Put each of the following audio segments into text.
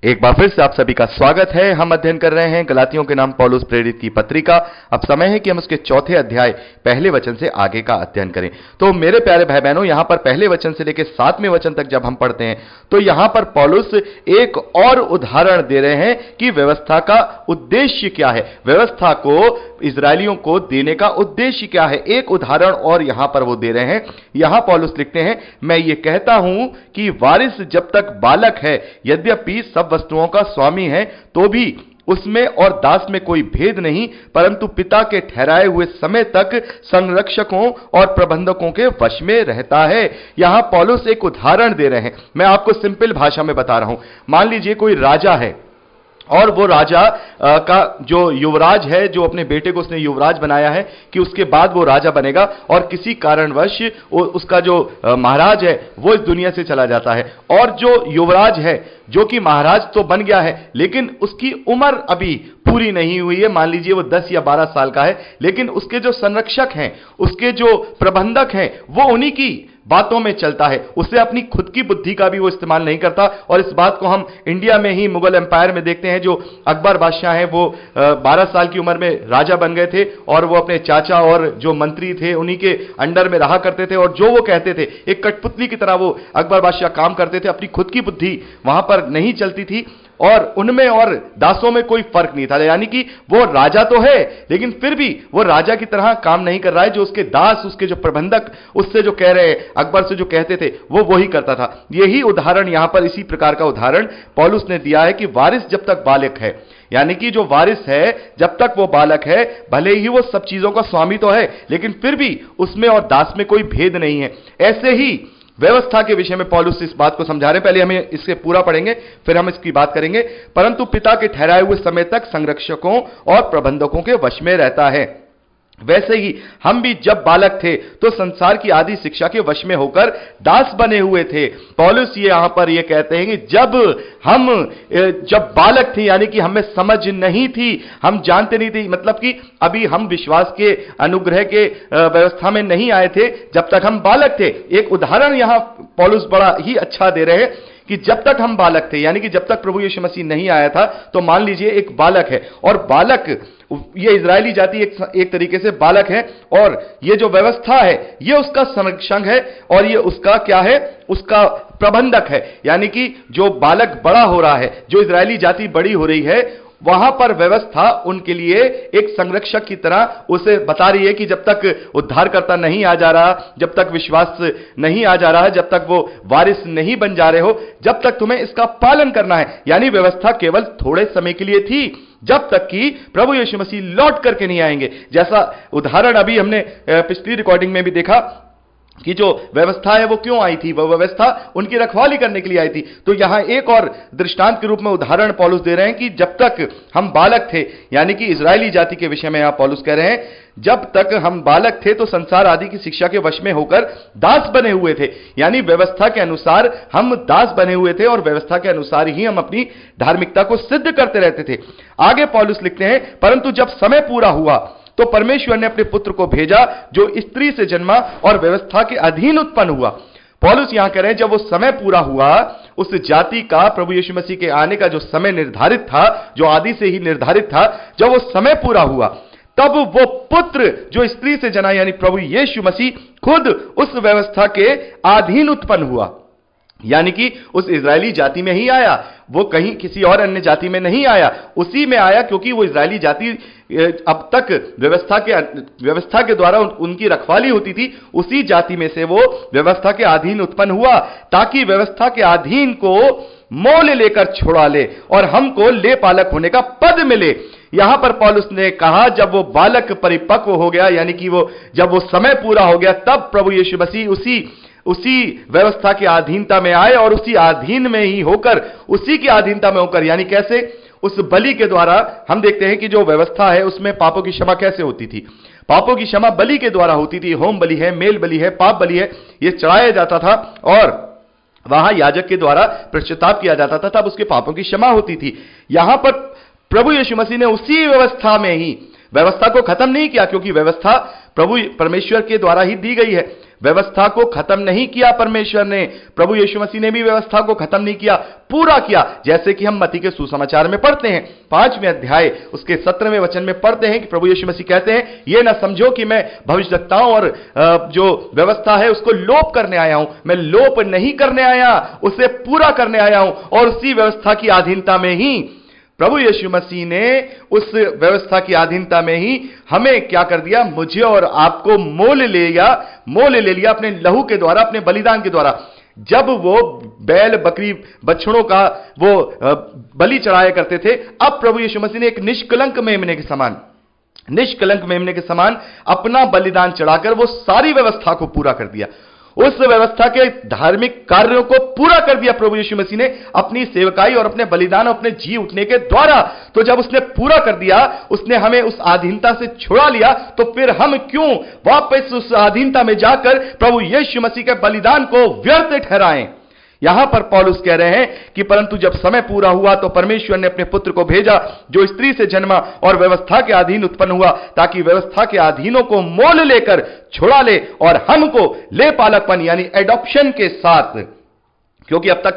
एक बार फिर से आप सभी का स्वागत है। हम अध्ययन कर रहे हैं गलातियों के नाम पौलुस प्रेरित की पत्रिका। अब समय है कि हम उसके चौथे अध्याय पहले वचन से आगे का अध्ययन करें। तो मेरे प्यारे भाई बहनों, यहां पर पहले वचन से लेकर 7वें वचन तक जब हम पढ़ते हैं तो यहां पर पौलुस एक और उदाहरण दे रहे हैं कि व्यवस्था का उद्देश्य क्या है, व्यवस्था को इजरायलियों को देने का उद्देश्य क्या है। एक उदाहरण और यहां पर वो दे रहे हैं। यहां पौलुस लिखते हैं, मैं ये कहता हूं कि वारिस जब तक बालक है, यद्यपि सब वस्तुओं का स्वामी है, तो भी उसमें और दास में कोई भेद नहीं, परंतु पिता के ठहराए हुए समय तक संरक्षकों और प्रबंधकों के वश में रहता है। यहां पौलुस एक उदाहरण दे रहे हैं। मैं आपको सिंपल भाषा में बता रहा हूं। मान लीजिए कोई राजा है और वो राजा का जो युवराज है, जो अपने बेटे को उसने युवराज बनाया है कि उसके बाद वो राजा बनेगा, और किसी कारणवश उसका जो महाराज है वो इस दुनिया से चला जाता है, और जो युवराज है जो कि महाराज तो बन गया है लेकिन उसकी उम्र अभी पूरी नहीं हुई है। मान लीजिए वो 10 या 12 साल का है, लेकिन उसके जो संरक्षक हैं, उसके जो प्रबंधक हैं, वो उन्हीं की बातों में चलता है। उसे अपनी खुद की बुद्धि का भी वो इस्तेमाल नहीं करता। और इस बात को हम इंडिया में ही मुगल एम्पायर में देखते हैं। जो अकबर बादशाह हैं वो 12 साल की उम्र में राजा बन गए थे, और वो अपने चाचा और जो मंत्री थे उन्हीं के अंडर में रहा करते थे, और जो वो कहते थे एक कठपुतली की तरह वो अकबर बादशाह काम करते थे। अपनी खुद की बुद्धि वहां पर नहीं चलती थी, और उनमें और दासों में कोई फर्क नहीं था। यानी कि वो राजा तो है लेकिन फिर भी वो राजा की तरह काम नहीं कर रहा है। जो उसके दास, उसके जो प्रबंधक उससे जो कह रहे, अकबर से जो कहते थे, वो वही करता था। यही उदाहरण यहां पर, इसी प्रकार का उदाहरण पौलुस ने दिया है कि वारिस जब तक बालक है, यानी कि जो वारिस है जब तक वो बालक है, भले ही वो सब चीजों का स्वामी तो है लेकिन फिर भी उसमें और दास में कोई भेद नहीं है। ऐसे ही व्यवस्था के विषय में पौलुस इस बात को समझा रहे हैं। पहले हमें इसके पूरा पढ़ेंगे, फिर हम इसकी बात करेंगे। परंतु पिता के ठहराए हुए समय तक संरक्षकों और प्रबंधकों के वश में रहता है। वैसे ही हम भी जब बालक थे तो संसार की आदि शिक्षा के वश में होकर दास बने हुए थे। पौलुस ये यहां पर ये कहते हैं कि जब बालक थे, यानी कि हमें समझ नहीं थी, हम जानते नहीं थे, मतलब कि अभी हम विश्वास के अनुग्रह के व्यवस्था में नहीं आए थे, जब तक हम बालक थे। एक उदाहरण यहां पौलुस बड़ा ही अच्छा दे रहे हैं कि जब तक हम बालक थे, यानी कि जब तक प्रभु यीशु मसीह नहीं आया था, तो मान लीजिए एक बालक है, और बालक, ये इजरायली जाति एक तरीके से बालक है, और ये जो व्यवस्था है ये उसका संरक्षक है, और ये उसका क्या है, उसका प्रबंधक है। यानी कि जो बालक बड़ा हो रहा है, जो इजरायली जाति बड़ी हो रही है, वहां पर व्यवस्था उनके लिए एक संरक्षक की तरह उसे बता रही है कि जब तक उद्धारकर्ता नहीं आ जा रहा, जब तक विश्वास नहीं आ जा रहा है, जब तक वो वारिस नहीं बन जा रहे हो, जब तक तुम्हें इसका पालन करना है। यानी व्यवस्था केवल थोड़े समय के लिए थी, जब तक कि प्रभु यीशु मसीह लौट करके नहीं आएंगे। जैसा उदाहरण अभी हमने पिछली रिकॉर्डिंग में भी देखा कि जो व्यवस्था है वो क्यों आई थी, वह व्यवस्था उनकी रखवाली करने के लिए आई थी। तो यहां एक और दृष्टांत के रूप में उदाहरण पौलुस दे रहे हैं कि जब तक हम बालक थे, यानी कि इजरायली जाति के विषय में यहां पौलुस कह रहे हैं, जब तक हम बालक थे तो संसार आदि की शिक्षा के वश में होकर दास बने हुए थे। यानी व्यवस्था के अनुसार हम दास बने हुए थे, और व्यवस्था के अनुसार ही हम अपनी धार्मिकता को सिद्ध करते रहते थे। आगे पौलुस लिखते हैं, परंतु जब समय पूरा हुआ तो परमेश्वर ने अपने पुत्र को भेजा, जो स्त्री से जन्मा और व्यवस्था के अधीन उत्पन्न हुआ। पौलुस यहां कह रहे हैं, जब वो समय पूरा हुआ, उस जाति का प्रभु यीशु मसीह के आने का जो समय निर्धारित था, जो आदि से ही निर्धारित था, जब वो समय पूरा हुआ, तब वो पुत्र जो स्त्री से जना, यानी प्रभु यीशु मसीह खुद उस व्यवस्था के अधीन उत्पन्न हुआ। यानी कि उस इजरायली जाति में ही आया, वो कहीं किसी और अन्य जाति में नहीं आया, उसी में आया, क्योंकि वो इजरायली जाति अब तक व्यवस्था के द्वारा उनकी रखवाली होती थी। उसी जाति में से वो व्यवस्था के अधीन उत्पन्न हुआ, ताकि व्यवस्था के अधीन को मोल लेकर छुड़ा ले और हमको ले पालक होने का पद मिले। यहां पर पौलुस ने कहा, जब वो बालक परिपक्व हो गया, यानी कि जब वो समय पूरा हो गया, तब प्रभु यीशु मसीह उसी व्यवस्था की अधीनता में आए, और उसी अधीन में ही होकर, उसी की अधीनता में होकर, यानी कैसे, उस बलि के द्वारा हम देखते हैं कि जो व्यवस्था है उसमें पापों की क्षमा कैसे होती थी। पापों की क्षमा बलि के द्वारा होती थी। होम बलि है, मेल बलि है, पाप बलि है, ये चढ़ाया जाता था, और वहां याजक के द्वारा पश्चाताप किया जाता था, तब उसके पापों की क्षमा होती थी। यहां पर प्रभु यीशु मसीह ने उसी व्यवस्था में ही व्यवस्था को खत्म नहीं किया, क्योंकि व्यवस्था प्रभु परमेश्वर के द्वारा ही दी गई है, व्यवस्था को खत्म नहीं किया परमेश्वर ने, प्रभु यीशु मसीह ने भी व्यवस्था को खत्म नहीं किया, पूरा किया। जैसे कि हम मत्ती के सुसमाचार में पढ़ते हैं 5वें अध्याय उसके 17वें वचन में पढ़ते हैं कि प्रभु यीशु मसीह कहते हैं, ये ना समझो कि मैं भविष्यवक्ताओं और जो व्यवस्था है उसको लोप करने आया हूं। मैं लोप नहीं करने आया, उसे पूरा करने आया हूं। और उसी व्यवस्था की अधीनता में ही प्रभु यीशु मसीह ने, उस व्यवस्था की अधीनता में ही हमें क्या कर दिया, मुझे और आपको मोल ले लिया अपने लहू के द्वारा, अपने बलिदान के द्वारा। जब वो बैल बकरी बछड़ों का वो बलि चढ़ाया करते थे, अब प्रभु यीशु मसीह ने एक निष्कलंक मेमने के समान अपना बलिदान चढ़ाकर वो सारी व्यवस्था को पूरा कर दिया। उस व्यवस्था के धार्मिक कार्यों को पूरा कर दिया प्रभु यीशु मसीह ने अपनी सेवकाई और अपने बलिदान, अपने जी उठने के द्वारा। तो जब उसने पूरा कर दिया, उसने हमें उस अधीनता से छुड़ा लिया, तो फिर हम क्यों वापस उस अधीनता में जाकर प्रभु यीशु मसीह के बलिदान को व्यर्थ ठहराएं। यहां पर पौलुस कह रहे हैं कि परंतु जब समय पूरा हुआ तो परमेश्वर ने अपने पुत्र को भेजा जो स्त्री से जन्मा और व्यवस्था के अधीन उत्पन्न हुआ, ताकि व्यवस्था के अधीनों को मोल लेकर छुड़ा ले और हमको ले पालकपन यानी एडॉप्शन के साथ। क्योंकि अब तक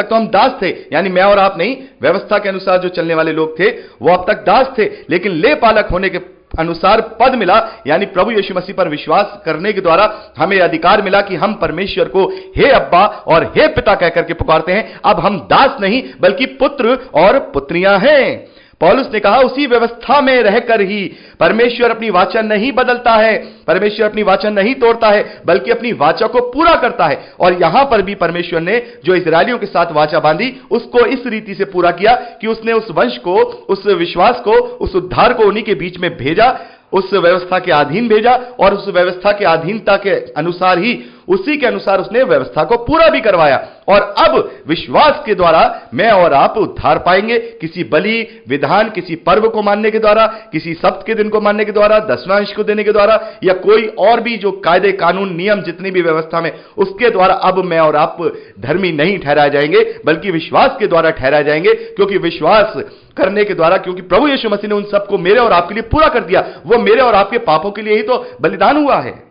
तो हम दास थे, यानी मैं और आप नहीं, व्यवस्था के अनुसार जो चलने वाले लोग थे वो अब तक दास थे, लेकिन ले पालक होने के अनुसार पद मिला, यानी प्रभु यीशु मसीह पर विश्वास करने के द्वारा हमें अधिकार मिला कि हम परमेश्वर को हे अब्बा और हे पिता कहकर के पुकारते हैं। अब हम दास नहीं बल्कि पुत्र और पुत्रियां हैं। पौलुस ने कहा उसी व्यवस्था में रहकर ही परमेश्वर अपनी वाचा नहीं बदलता है, परमेश्वर अपनी वाचा नहीं तोड़ता है, बल्कि अपनी वाचा को पूरा करता है। और यहां पर भी परमेश्वर ने जो इस्राएलियों के साथ वाचा बांधी, उसको इस रीति से पूरा किया कि उसने उस वंश को, उस विश्वास को, उस उद्धार को उन्हीं के बीच में भेजा, उस व्यवस्था के अधीन भेजा, और उस व्यवस्था के अधीनता के अनुसार ही, उसी के अनुसार उसने व्यवस्था को पूरा भी करवाया। और अब विश्वास के द्वारा मैं और आप उद्धार पाएंगे, किसी बलि विधान, किसी पर्व को मानने के द्वारा, किसी सप्त के दिन को मानने के द्वारा, दसवां अंश को देने के द्वारा, या कोई और भी जो कायदे कानून नियम जितनी भी व्यवस्था में, उसके द्वारा अब मैं और आप धर्मी नहीं ठहराए जाएंगे, बल्कि विश्वास के द्वारा ठहराए जाएंगे। क्योंकि विश्वास करने के द्वारा, क्योंकि प्रभु यीशु मसीह ने उन सबको मेरे और आपके लिए पूरा कर दिया, वो मेरे और आपके पापों के लिए ही तो बलिदान हुआ है।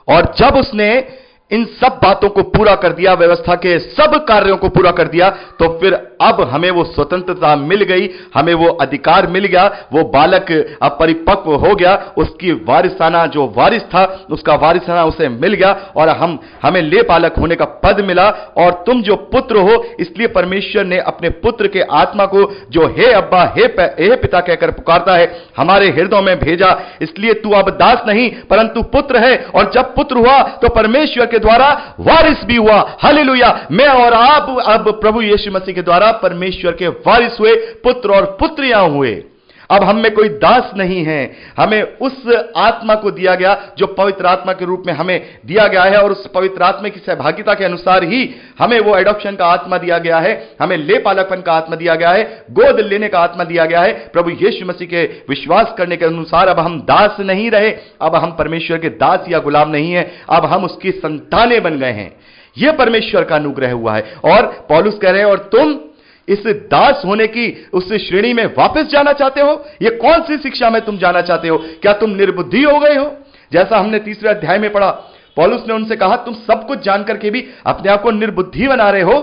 और जब उसने इन सब बातों को पूरा कर दिया, व्यवस्था के सब कार्यों को पूरा कर दिया, तो फिर अब हमें वो स्वतंत्रता मिल गई, हमें वो अधिकार मिल गया, वो बालक अब परिपक्व हो गया, उसकी वारिसाना जो वारिस था उसका वारिसाना उसे मिल गया, और हमें ले पालक होने का पद मिला। और तुम जो पुत्र हो, इसलिए परमेश्वर ने अपने पुत्र के आत्मा को, जो हे अब्बा हे पिता कहकर पुकारता है, हमारे हृदयों में भेजा। इसलिए तू अब दास नहीं परंतु पुत्र है, और जब पुत्र हुआ तो परमेश्वर के द्वारा वारिस भी हुआ। हालेलुया। मैं और आप अब प्रभु यीशु मसीह के द्वारा परमेश्वर के वारिस हुए, पुत्र और पुत्रियां हुए। अब हम में कोई दास नहीं है, हमें उस आत्मा को दिया गया जो पवित्र आत्मा के रूप में हमें दिया गया है, और उस पवित्र आत्मा की सहभागिता के अनुसार ही हमें वो एडॉप्शन का आत्मा दिया गया है, हमें ले पालकपन का आत्मा दिया गया है, गोद लेने का आत्मा दिया गया है। प्रभु यीशु मसीह के विश्वास करने के अनुसार अब हम दास नहीं रहे, अब हम परमेश्वर के दास या गुलाम नहीं है, अब हम उसकी संतानें बन गए हैं। यह परमेश्वर का अनुग्रह हुआ है। और पौलुस कह रहे हैं, और तुम इस दास होने की उस श्रेणी में वापस जाना चाहते हो? ये कौन सी शिक्षा में तुम जाना चाहते हो? क्या तुम निर्बुद्धि हो गए हो? जैसा हमने 3रे अध्याय में पढ़ा, पौलुस ने उनसे कहा तुम सब कुछ जानकर के भी अपने आप को निर्बुद्धि बना रहे हो।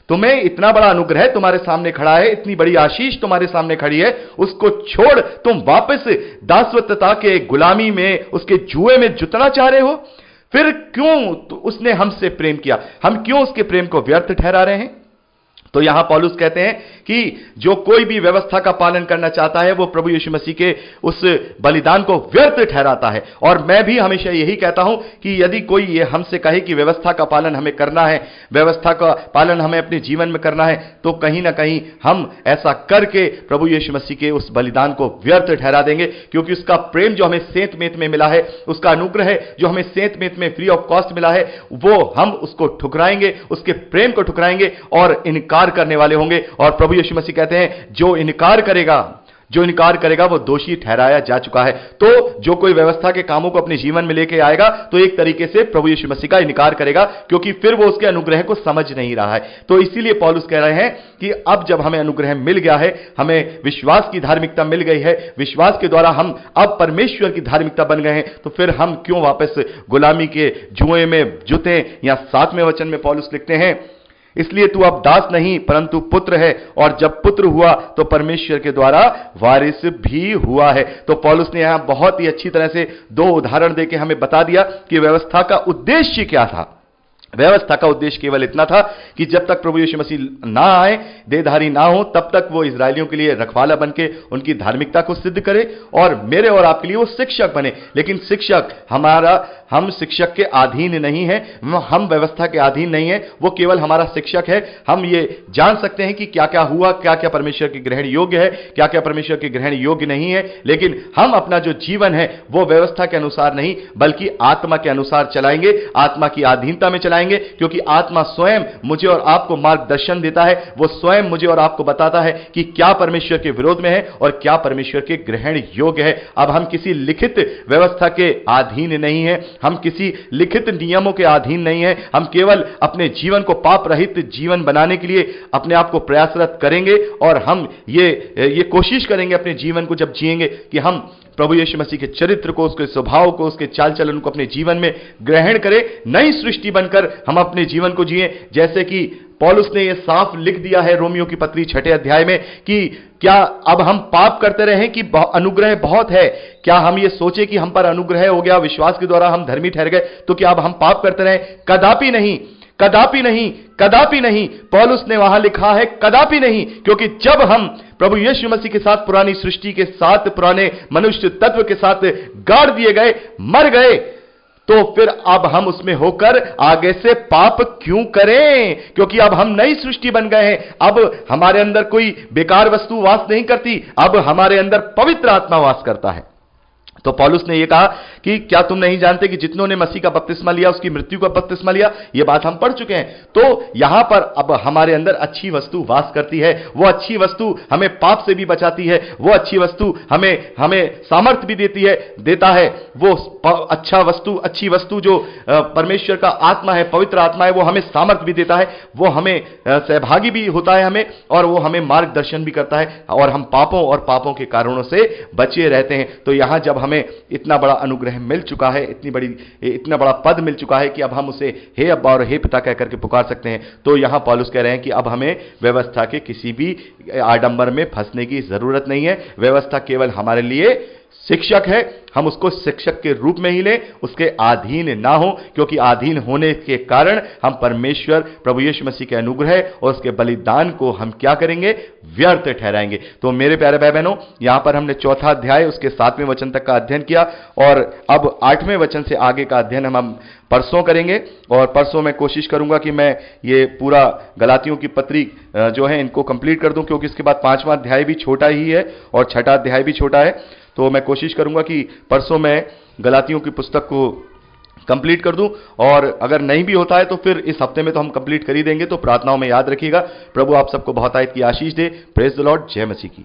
तुम्हें इतना बड़ा अनुग्रह तुम्हारे सामने खड़ा है, इतनी बड़ी आशीष तुम्हारे सामने खड़ी है, उसको छोड़ तुम वापस दासवत्ता के गुलामी में, उसके जुए में जुटना चाह रहे हो? फिर क्यों उसने हमसे प्रेम किया? हम क्यों उसके प्रेम को व्यर्थ ठहरा रहे हैं? तो यहां पौलुस कहते हैं कि जो कोई भी व्यवस्था का पालन करना चाहता है वो प्रभु यीशु मसीह के उस बलिदान को व्यर्थ ठहराता है। और मैं भी हमेशा यही कहता हूं कि यदि कोई ये हमसे कहे कि व्यवस्था का पालन हमें करना है, व्यवस्था का पालन हमें अपने जीवन में करना है, तो कहीं ना कहीं हम ऐसा करके प्रभु यीशु मसीह के उस बलिदान को व्यर्थ ठहरा देंगे। क्योंकि उसका प्रेम जो हमें सेंत मेत में मिला है, उसका अनुग्रह जो हमें सेंत मेत में फ्री ऑफ कॉस्ट मिला है, वो हम उसको ठुकराएंगे, उसके प्रेम को ठुकराएंगे और इनकार करने वाले होंगे। और प्रभु यीशु मसीह कहते हैं जो इनकार करेगा, जो इनकार करेगा वो दोषी ठहराया जा चुका है। तो जो कोई व्यवस्था के कामों को अपने जीवन में लेके आएगा तो एक तरीके से प्रभु यीशु मसीह का इनकार करेगा, क्योंकि फिर वो उसके अनुग्रह को समझ नहीं रहा है। तो इसीलिए पौलुस कह रहे हैं कि अब जब हमें अनुग्रह मिल गया है, हमें विश्वास की धार्मिकता मिल गई है, विश्वास के द्वारा हम अब परमेश्वर की धार्मिकता बन गए हैं, तो फिर हम क्यों वापस गुलामी के जुए में जुते। या 7वें वचन में पौलुस लिखते हैं, इसलिए तू अब दास नहीं परंतु पुत्र है, और जब पुत्र हुआ तो परमेश्वर के द्वारा वारिस भी हुआ है। तो पौलुस ने यहां बहुत ही अच्छी तरह से 2 उदाहरण देके हमें बता दिया कि व्यवस्था का उद्देश्य क्या था। व्यवस्था का उद्देश्य केवल इतना था कि जब तक प्रभु यीशु मसीह ना आए, देहधारी ना हो, तब तक वो इजरायलियों के लिए रखवाला बनके उनकी धार्मिकता को सिद्ध करे और मेरे और आपके लिए वो शिक्षक बने। लेकिन शिक्षक हम शिक्षक के अधीन नहीं है, हम व्यवस्था के अधीन नहीं है, वो केवल हमारा शिक्षक है। हम ये जान सकते हैं कि क्या क्या हुआ, क्या क्या परमेश्वर के ग्रहण योग्य है, क्या क्या परमेश्वर के ग्रहण योग्य नहीं है। लेकिन हम अपना जो जीवन है वो व्यवस्था के अनुसार नहीं बल्कि आत्मा के अनुसार चलाएंगे, आत्मा की अधीनता में चलाएंगे, क्योंकि आत्मा स्वयं मुझे और आपको मार्गदर्शन देता है। वो स्वयं मुझे और आपको बताता है कि क्या परमेश्वर के विरोध में है और क्या परमेश्वर के ग्रहण योग्य है। अब हम किसी लिखित व्यवस्था के अधीन नहीं है, हम किसी लिखित नियमों के अधीन नहीं है। हम केवल अपने जीवन को पाप रहित जीवन बनाने के लिए अपने आप को प्रयासरत करेंगे और हम ये कोशिश करेंगे अपने जीवन को जब जिएंगे कि हम प्रभु यीशु मसीह के चरित्र को, उसके स्वभाव को, उसके चाल चलन को अपने जीवन में ग्रहण करें, नई सृष्टि बनकर हम अपने जीवन को जिएं। जैसे कि पौलुस ने यह साफ लिख दिया है रोमियो की पत्री 6 अध्याय में कि क्या अब हम पाप करते रहें कि अनुग्रह बहुत है। क्या हम ये सोचे कि हम पर अनुग्रह हो गया, विश्वास के द्वारा हम धर्मी ठहर गए, तो क्या अब हम पाप करते रहें? कदापि नहीं, कदापि नहीं, कदापि नहीं। पौलुस ने वहां लिखा है कदापि नहीं, क्योंकि जब हम प्रभु यीशु मसीह के साथ, पुरानी सृष्टि के साथ, पुराने मनुष्य तत्व के साथ गाड़ दिए गए, मर गए, तो फिर अब हम उसमें होकर आगे से पाप क्यों करें? क्योंकि अब हम नई सृष्टि बन गए हैं। अब हमारे अंदर कोई बेकार वस्तु वास नहीं करती, अब हमारे अंदर पवित्र आत्मा वास करता है। तो पौलुस ने यह कहा कि क्या तुम नहीं जानते कि जितनों ने मसीह का बपतिस्मा लिया उसकी मृत्यु का बपतिस्मा लिया? यह बात हम पढ़ चुके हैं। तो यहां पर अब हमारे अंदर अच्छी वस्तु वास करती है। वो अच्छी वस्तु हमें पाप से भी बचाती है, वो अच्छी वस्तु हमें सामर्थ्य भी देता है। वो अच्छी वस्तु जो परमेश्वर का आत्मा है, पवित्र आत्मा है, वो हमें सामर्थ्य भी देता है, वो हमें सहभागी भी होता है हमें, और वो हमें मार्गदर्शन भी करता है, और हम पापों के कारणों से बचे रहते हैं। तो यहां जब हमें इतना बड़ा अनुग्रह मिल चुका है, इतना बड़ा पद मिल चुका है कि अब हम उसे हे अब्बा और हे पिता कहकर के पुकार सकते हैं। तो यहां पौलुस कह रहे हैं कि अब हमें व्यवस्था के किसी भी आडंबर में फंसने की जरूरत नहीं है। व्यवस्था केवल हमारे लिए शिक्षक है, हम उसको शिक्षक के रूप में ही लें, उसके अधीन ना हो, क्योंकि अधीन होने के कारण हम परमेश्वर प्रभु यीशु मसीह के अनुग्रह और उसके बलिदान को हम क्या करेंगे? व्यर्थ ठहराएंगे। तो मेरे प्यारे भाई बहनों, यहां पर हमने 4था अध्याय उसके 7वें वचन तक का अध्ययन किया, और अब 8वें वचन से आगे का अध्ययन हम परसों करेंगे। और परसों मैं कोशिश करूंगा कि मैं ये पूरा गलातियों की पत्री जो है इनको कंप्लीट कर दूं, क्योंकि इसके बाद 5वां अध्याय भी छोटा ही है और 6ठा अध्याय भी छोटा है। तो मैं कोशिश करूंगा कि परसों मैं गलातियों की पुस्तक को कंप्लीट कर दूं, और अगर नहीं भी होता है तो फिर इस हफ्ते में तो हम कंप्लीट कर ही देंगे। तो प्रार्थनाओं में याद रखिएगा। प्रभु आप सबको बहुत आयत की आशीष दे। Praise the Lord. जय मसीह की।